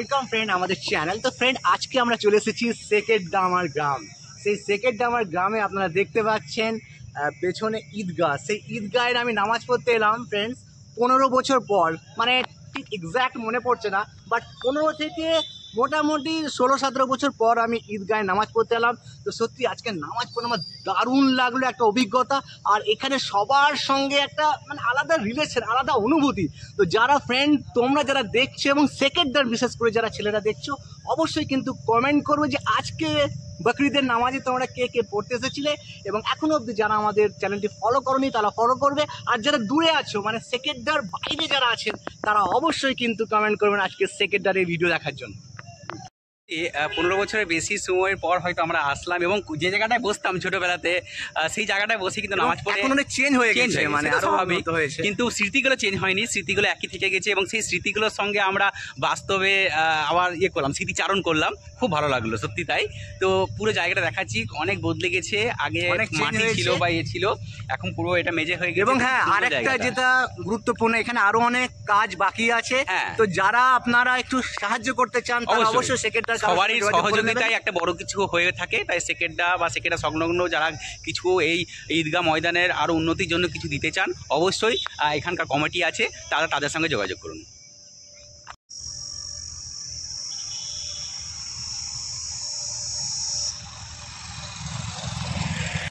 Welcome friend আমাদের channel. তো friend আজকে আমরা চলে এসেছি সেকেরডামার গ্রাম। সেই সেকেরডামার গ্রামে আপনারা দেখতে পাচ্ছেন পেছনে ঈদগাহ। সেই ঈদগাহের আমি নামাজ পড়তে এলাম ফ্রেন্ডস 15 বছর পর, মানে ঠিক এক্স্যাক্ট মনে পড়ছে না, বাট 15 থেকে মোটামুটি 16-17 বছর পর আমি ঈদগাহে নামাজ পড়তে এলাম। তো সত্যি আজকে নামাজ পড়ে আমার দারুণ লাগলো, একটা অভিজ্ঞতা। আর এখানে সবার সঙ্গে একটা মানে আলাদা রিলেশন, আলাদা অনুভূতি। তো যারা ফ্রেন্ড তোমরা যারা দেখছো এবং সেকেন্ডার বিশেষ করে যারা ছেলেরা দেখছো, অবশ্যই কিন্তু কমেন্ট করবে যে আজকে বকরিদের নামাজে তোমরা কে কে পড়তে এসেছিলে, এবং এখনো অবধি যারা আমাদের চ্যানেলটি ফলো করোনি তারা ফলো করবে। আর যারা দূরে আছো মানে সেকেন্ডার বাইরে যারা আছেন তারা অবশ্যই কিন্তু কমেন্ট করবেন আজকে সেকেন্ডারের ভিডিও দেখার জন্য। 15 বছরের বেশি সময়ের পর হয়তো আমরা আসলাম এবং যে জায়গাটায় বসতাম ছোটবেলাতে সেই জায়গাটায় বসে কিন্তু নামাজ পড়ে এখন অনেক চেঞ্জ হয়ে গেছে, মানে আরো স্বাভাবিক হয়েছে, কিন্তু স্মৃতিগুলো চেঞ্জ হয়নি, স্মৃতিগুলো একই থেকে গেছে এবং সেই স্মৃতিগুলোর সঙ্গে আমরা বাস্তবে আবার করলাম, স্মৃতিচারণ করলাম। খুব ভালো লাগলো সত্যি তাই। তো পুরো জায়গাটা দেখাচ্ছি, অনেক বদলে গেছে। আগে অনেক মাটি ছিল বা ছিল, এখন পুরো এটা মেঝে হয়ে গেছে। এবং হ্যাঁ আরেকটা যেটা গুরুত্বপূর্ণ, এখানে আরো অনেক কাজ বাকি আছে। তো যারা আপনারা একটু সাহায্য করতে চান তারা অবশ্যই সেকেন্ডার সবারই সহযোগিতায় একটা বড় কিছু হয়ে থাকে। তাই সেকেন্ডা বা সেকেন্ডা সংলগ্ন যারা কিছু এই ঈদগাহ ময়দানের আরো উন্নতির জন্য কিছু দিতে চান, অবশ্যই এখানকার কমিটি আছে, তারা তাদের সঙ্গে যোগাযোগ করুন।